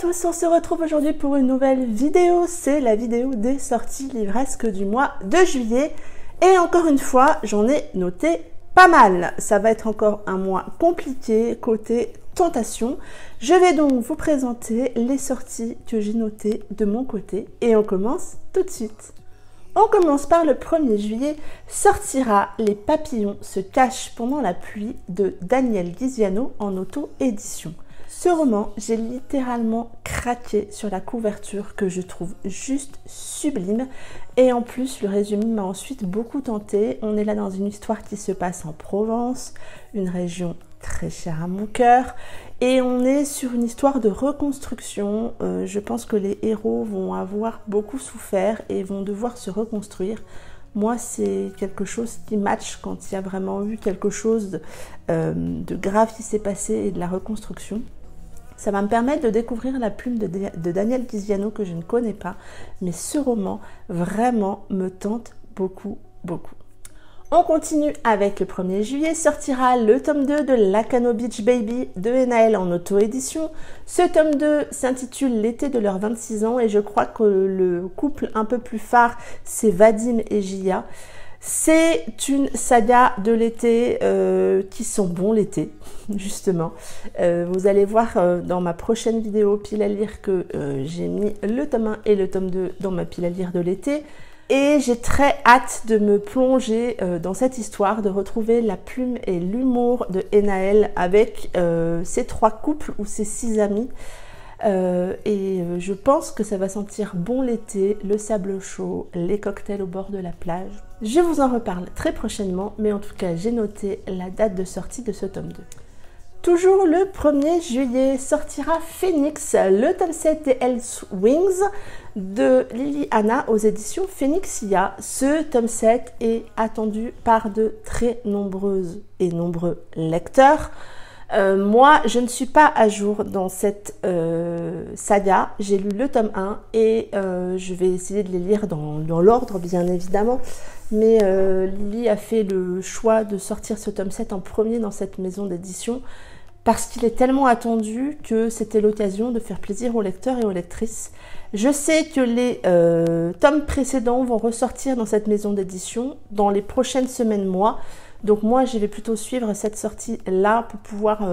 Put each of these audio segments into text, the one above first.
tous, on se retrouve aujourd'hui pour une nouvelle vidéo. C'est la vidéo des sorties livresques du mois de juillet. Et encore une fois, j'en ai noté pas mal. Ça va être encore un mois compliqué côté tentation. Je vais donc vous présenter les sorties que j'ai notées de mon côté. Et on commence tout de suite. On commence par le 1er juillet, sortira Les papillons se cachent pendant la pluie de Daniel Ghisiano en auto-édition. Ce roman, j'ai littéralement craqué sur la couverture que je trouve juste sublime. Et en plus, le résumé m'a ensuite beaucoup tenté. On est là dans une histoire qui se passe en Provence, une région très chère à mon cœur. Et on est sur une histoire de reconstruction. Je pense que les héros vont avoir beaucoup souffert et vont devoir se reconstruire. Moi, c'est quelque chose qui match quand il y a vraiment eu quelque chose de grave qui s'est passé et de la reconstruction. Ça va me permettre de découvrir la plume de Daniel Ghisiano que je ne connais pas. Mais ce roman, vraiment, me tente beaucoup, beaucoup. On continue avec le 1er juillet, sortira le tome 2 de Lacanau Beach Baby de Enaël en auto-édition. Ce tome 2 s'intitule L'été de leurs 26 ans et je crois que le couple un peu plus phare, c'est Vadim et Gia. C'est une saga de l'été qui sent bon l'été, justement. Vous allez voir dans ma prochaine vidéo pile à lire que j'ai mis le tome 1 et le tome 2 dans ma pile à lire de l'été. Et j'ai très hâte de me plonger dans cette histoire, de retrouver la plume et l'humour de Enaël avec ces 3 couples ou ces 6 amis. Je pense que ça va sentir bon l'été, le sable chaud, les cocktails au bord de la plage. Je vous en reparle très prochainement, mais en tout cas j'ai noté la date de sortie de ce tome 2. Toujours le 1er juillet sortira Phoenix, le tome 7 des Hell's Wings de Liliana aux éditions Phoenixia. Ce tome 7 est attendu par de très nombreuses et nombreux lecteurs. Moi, je ne suis pas à jour dans cette saga. J'ai lu le tome 1 et je vais essayer de les lire dans l'ordre, bien évidemment. Mais Lily a fait le choix de sortir ce tome 7 en premier dans cette maison d'édition parce qu'il est tellement attendu que c'était l'occasion de faire plaisir aux lecteurs et aux lectrices. Je sais que les tomes précédents vont ressortir dans cette maison d'édition dans les prochaines semaines, mois. Donc moi, je vais plutôt suivre cette sortie-là pour pouvoir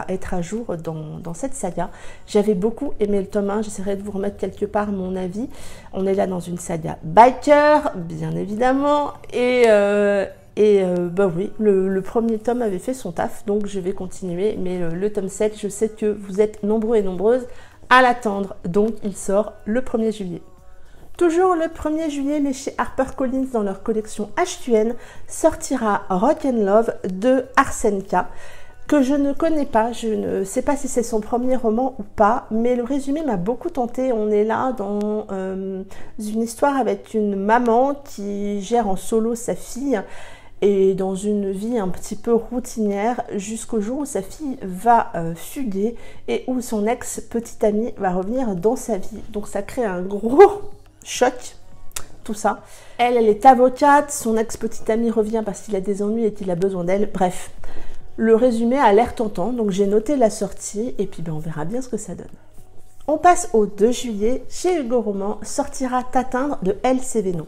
être à jour dans cette saga. J'avais beaucoup aimé le tome 1, j'essaierai de vous remettre quelque part mon avis. On est là dans une saga biker, bien évidemment, oui, le premier tome avait fait son taf, donc je vais continuer. Mais le tome 7, je sais que vous êtes nombreux et nombreuses à l'attendre, donc il sort le 1er juillet. Toujours le 1er juillet, mais chez HarperCollins dans leur collection HQN, sortira Rock'n'Love de Arsène K, que je ne connais pas. Je ne sais pas si c'est son premier roman ou pas, mais le résumé m'a beaucoup tenté. On est là dans une histoire avec une maman qui gère en solo sa fille et dans une vie un petit peu routinière jusqu'au jour où sa fille va fuguer et où son ex-petite amie va revenir dans sa vie. Donc ça crée un gros choc, tout ça. Elle est avocate, son ex-petite amie revient parce qu'il a des ennuis et qu'il a besoin d'elle. Bref, le résumé a l'air tentant, donc j'ai noté la sortie et puis on verra bien ce que ça donne. On passe au 2 juillet, chez Hugo Roman, sortira T'atteindre de Elsie Venot.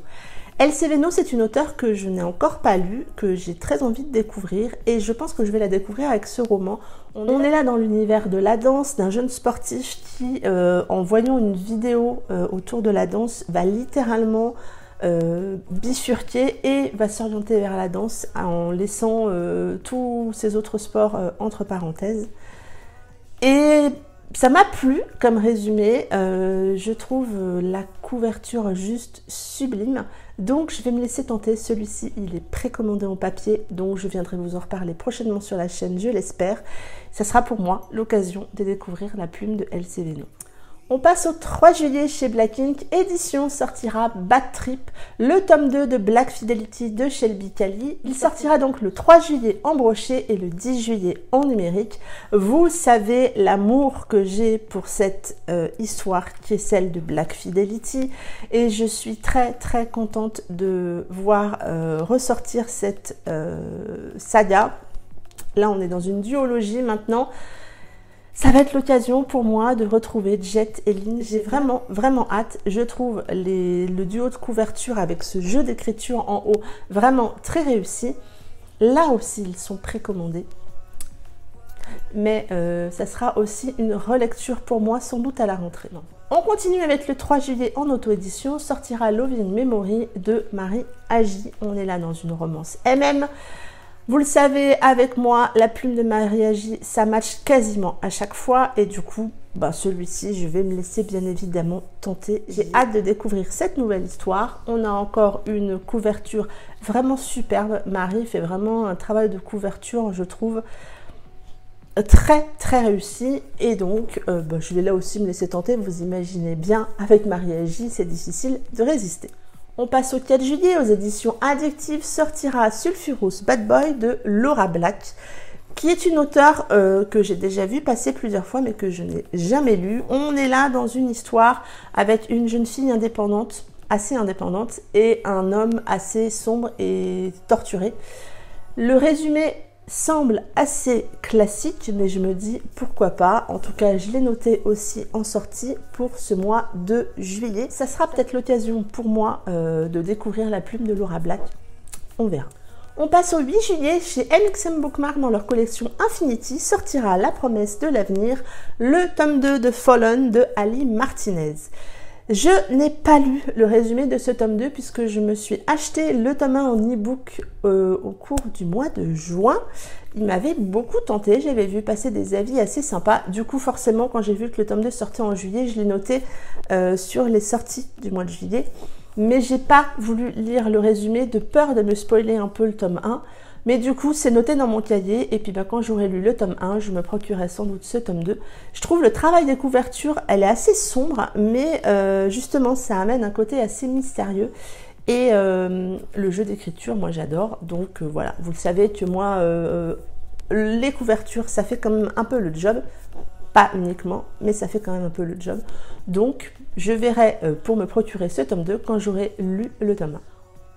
Elsie Venot, c'est une auteure que je n'ai encore pas lue, que j'ai très envie de découvrir et je pense que je vais la découvrir avec ce roman. On est là dans l'univers de la danse, d'un jeune sportif qui, en voyant une vidéo autour de la danse, va littéralement bifurquer et va s'orienter vers la danse en laissant tous ses autres sports entre parenthèses. Et ça m'a plu comme résumé, je trouve la couverture juste sublime, donc je vais me laisser tenter. Celui-ci il est précommandé en papier, donc je viendrai vous en reparler prochainement sur la chaîne, je l'espère. Ça sera pour moi l'occasion de découvrir la plume de Elsie Venot. On passe au 3 juillet chez Black Ink Édition, sortira Bad Trip, le tome 2 de Black Fidelity de Shelby Cali. Il sortira donc le 3 juillet en brochet et le 10 juillet en numérique. Vous savez l'amour que j'ai pour cette histoire qui est celle de Black Fidelity et je suis très très contente de voir ressortir cette saga. Là on est dans une duologie maintenant. Ça va être l'occasion pour moi de retrouver Jet et Lynn. J'ai vraiment, vraiment hâte. Je trouve le duo de couverture avec ce jeu d'écriture en haut vraiment très réussi. Là aussi, ils sont précommandés. Mais ça sera aussi une relecture pour moi, sans doute à la rentrée. Non. On continue avec le 3 juillet en auto-édition. Sortira Love in Memory de Marie Agi. On est là dans une romance MM. Vous le savez, avec moi, la plume de Marie Agi, ça match quasiment à chaque fois. Et du coup, celui-ci, je vais me laisser bien évidemment tenter. J'ai hâte de découvrir cette nouvelle histoire. On a encore une couverture vraiment superbe. Marie fait vraiment un travail de couverture, je trouve, très très réussi. Et donc, je vais là aussi me laisser tenter. Vous imaginez bien, avec Marie Agi, c'est difficile de résister. On passe au 4 juillet, aux éditions Addictive, sortira Sulfurous Bad Boy de Laura Black, qui est une auteure que j'ai déjà vue passer plusieurs fois, mais que je n'ai jamais lue. On est là dans une histoire avec une jeune fille indépendante, assez indépendante, et un homme assez sombre et torturé. Le résumé semble assez classique, mais je me dis pourquoi pas. En tout cas, je l'ai noté aussi en sortie pour ce mois de juillet. Ça sera peut-être l'occasion pour moi de découvrir la plume de Laura Black. On verra. On passe au 8 juillet chez MXM Bookmark. Dans leur collection Infinity sortira La promesse de l'avenir, le tome 2 de Fallen de Ali Martinez. Je n'ai pas lu le résumé de ce tome 2 puisque je me suis acheté le tome 1 en e-book au cours du mois de juin. Il m'avait beaucoup tenté, j'avais vu passer des avis assez sympas. Du coup, forcément, quand j'ai vu que le tome 2 sortait en juillet, je l'ai noté sur les sorties du mois de juillet. Mais j'ai pas voulu lire le résumé de peur de me spoiler un peu le tome 1. Mais du coup, c'est noté dans mon cahier. Et puis quand j'aurai lu le tome 1, je me procurerai sans doute ce tome 2. Je trouve le travail des couvertures, elle est assez sombre. Mais justement, ça amène un côté assez mystérieux. Et le jeu d'écriture, moi j'adore. Donc voilà, vous le savez que moi, les couvertures, ça fait quand même un peu le job. Pas uniquement, mais ça fait quand même un peu le job. Donc, je verrai pour me procurer ce tome 2 quand j'aurai lu le tome 1.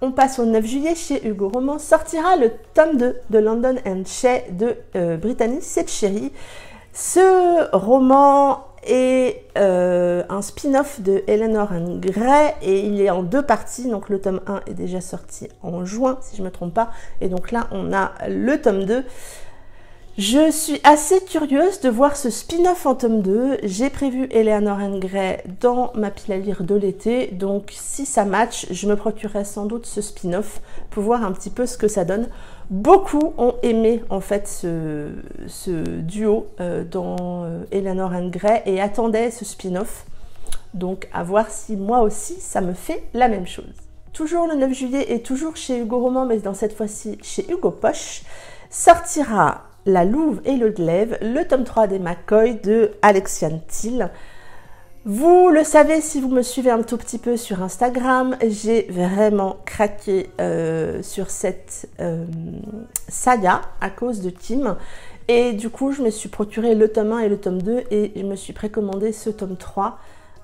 On passe au 9 juillet chez Hugo Roman. Sortira le tome 2 de London and Shay de Brittany Setcheri. Ce roman est un spin-off de Eleanor and Gray et il est en 2 parties. Donc le tome 1 est déjà sorti en juin, si je ne me trompe pas. Et donc là, on a le tome 2. Je suis assez curieuse de voir ce spin-off en tome 2. J'ai prévu Eleanor and Gray dans ma pile à lire de l'été. Donc si ça match, je me procurerai sans doute ce spin-off pour voir un petit peu ce que ça donne. Beaucoup ont aimé en fait ce duo dans Eleanor and Gray et attendaient ce spin-off. Donc à voir si moi aussi ça me fait la même chose. Toujours le 9 juillet et toujours chez Hugo Roman, mais dans cette fois-ci chez Hugo Poche, sortira La Louve et le Glaive, le tome 3 des McCoy de Alexiane Thiel. Vous le savez si vous me suivez un tout petit peu sur Instagram, j'ai vraiment craqué sur cette saga à cause de Kim. Et du coup, je me suis procuré le tome 1 et le tome 2 et je me suis précommandé ce tome 3.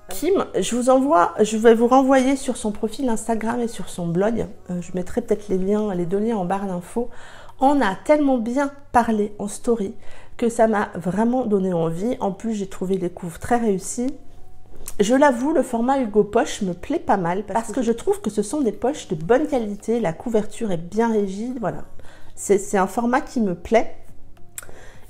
Kim, je vais vous renvoyer sur son profil Instagram et sur son blog. Je mettrai peut-être les 2 liens en barre d'infos. On a tellement bien parlé en story que ça m'a vraiment donné envie. En plus, j'ai trouvé les couves très réussies. Je l'avoue, le format Hugo Poche me plaît pas mal parce que je trouve que ce sont des poches de bonne qualité. La couverture est bien rigide, voilà. C'est un format qui me plaît.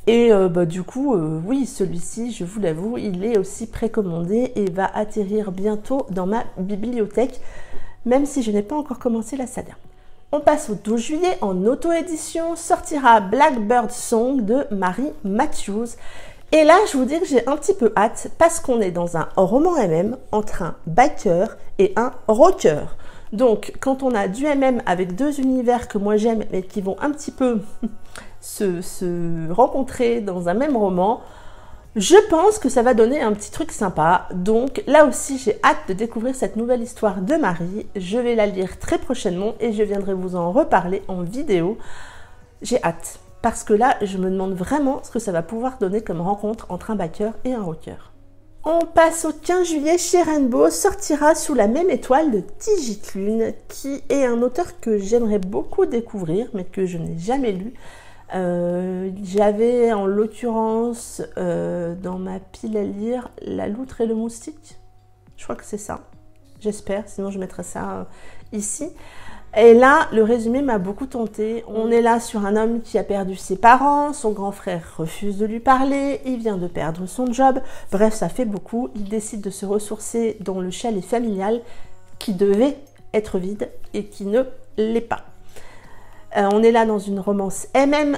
Et du coup, oui, celui-ci, je vous l'avoue, il est aussi précommandé et va atterrir bientôt dans ma bibliothèque, même si je n'ai pas encore commencé la saga. On passe au 12 juillet, en auto-édition, sortira Blackbird Song de Mary Matthews. Et là, je vous dis que j'ai un petit peu hâte parce qu'on est dans un roman MM entre un biker et un rocker. Donc, quand on a du MM avec 2 univers que moi j'aime mais qui vont un petit peu se rencontrer dans un même roman, je pense que ça va donner un petit truc sympa. Donc là aussi, j'ai hâte de découvrir cette nouvelle histoire de Marie. Je vais la lire très prochainement et je viendrai vous en reparler en vidéo. J'ai hâte parce que là, je me demande vraiment ce que ça va pouvoir donner comme rencontre entre un biker et un rocker. On passe au 15 juillet chez Rainbow, sortira Sous la même étoile de Tigit Lune, qui est un auteur que j'aimerais beaucoup découvrir, mais que je n'ai jamais lu. J'avais en l'occurrence dans ma pile à lire La loutre et le moustique. Je crois que c'est ça. J'espère, sinon je mettrai ça ici. Et là, le résumé m'a beaucoup tenté. On est là sur un homme qui a perdu ses parents, son grand frère refuse de lui parler, il vient de perdre son job. Bref, ça fait beaucoup. Il décide de se ressourcer dans le chalet familial qui devait être vide et qui ne l'est pas. On est là dans une romance MM.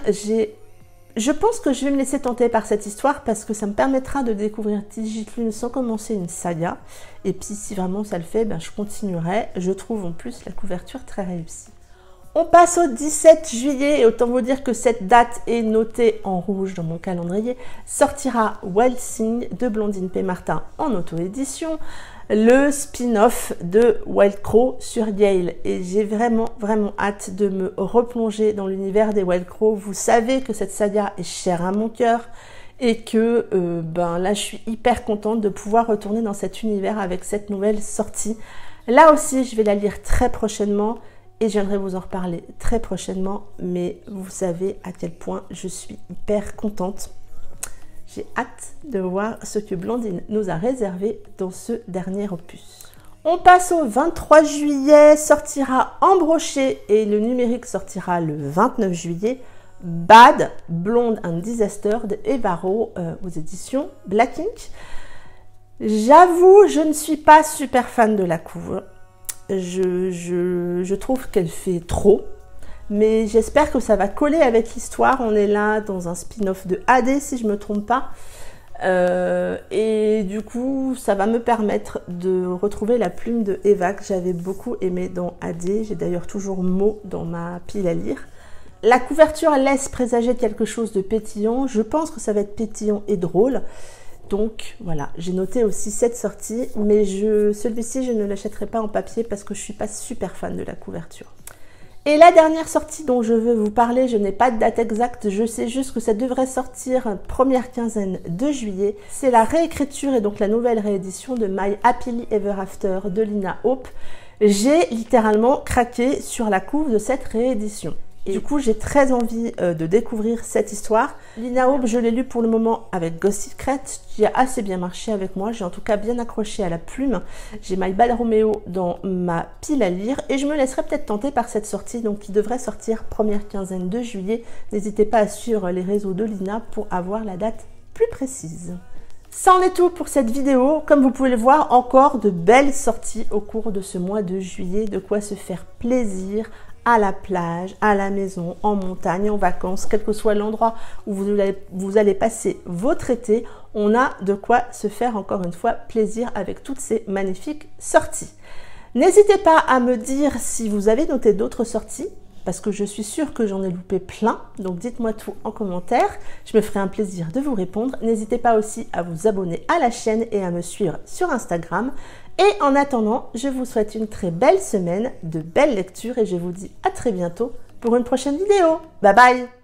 Je pense que je vais me laisser tenter par cette histoire parce que ça me permettra de découvrir Digitlune sans commencer une saga. Et puis si vraiment ça le fait, ben, je continuerai. Je trouve en plus la couverture très réussie. On passe au 17 juillet et autant vous dire que cette date est notée en rouge dans mon calendrier. Sortira Wild Thing de Blandine P. Martin en auto-édition, le spin-off de Wild Crow sur Yale. Et j'ai vraiment hâte de me replonger dans l'univers des Wild Crow. Vous savez que cette saga est chère à mon cœur et que ben là je suis hyper contente de pouvoir retourner dans cet univers avec cette nouvelle sortie. Là aussi je vais la lire très prochainement. Et je viendrai vous en reparler très prochainement, mais vous savez à quel point je suis hyper contente. J'ai hâte de voir ce que Blandine nous a réservé dans ce dernier opus. On passe au 23 juillet, sortira en brochet et le numérique sortira le 29 juillet. Bad, Blonde and Disaster de Eva Rowe aux éditions Black Ink. J'avoue, je ne suis pas super fan de la couve. Je trouve qu'elle fait trop, mais j'espère que ça va coller avec l'histoire. On est là dans un spin-off de AD si je ne me trompe pas, et du coup ça va me permettre de retrouver la plume de Eva que j'avais beaucoup aimée dans AD. J'ai d'ailleurs toujours Mo dans ma pile à lire. La couverture laisse présager quelque chose de pétillant. Je pense que ça va être pétillant et drôle. Donc voilà, j'ai noté aussi cette sortie, mais celui-ci je ne l'achèterai pas en papier parce que je ne suis pas super fan de la couverture. Et la dernière sortie dont je veux vous parler, je n'ai pas de date exacte, je sais juste que ça devrait sortir première quinzaine de juillet. C'est la réécriture et donc la nouvelle réédition de My Happily Ever After de Lina Hope. J'ai littéralement craqué sur la couve de cette réédition. Et du coup, j'ai très envie de découvrir cette histoire. Lina Hope, je l'ai lu pour le moment avec Ghost Secret, qui a assez bien marché avec moi. J'ai en tout cas bien accroché à la plume. J'ai My Bad Romeo dans ma pile à lire et je me laisserai peut-être tenter par cette sortie, donc qui devrait sortir première quinzaine de juillet. N'hésitez pas à suivre les réseaux de Lina pour avoir la date plus précise. Ça en est tout pour cette vidéo. Comme vous pouvez le voir, encore de belles sorties au cours de ce mois de juillet. De quoi se faire plaisir à la plage, à la maison, en montagne, en vacances, quel que soit l'endroit où vous allez passer votre été. On a de quoi se faire encore une fois plaisir avec toutes ces magnifiques sorties. N'hésitez pas à me dire si vous avez noté d'autres sorties, parce que je suis sûre que j'en ai loupé plein, donc dites-moi tout en commentaire, je me ferai un plaisir de vous répondre. N'hésitez pas aussi à vous abonner à la chaîne et à me suivre sur Instagram. Et en attendant, je vous souhaite une très belle semaine, de belles lectures et je vous dis à très bientôt pour une prochaine vidéo. Bye bye!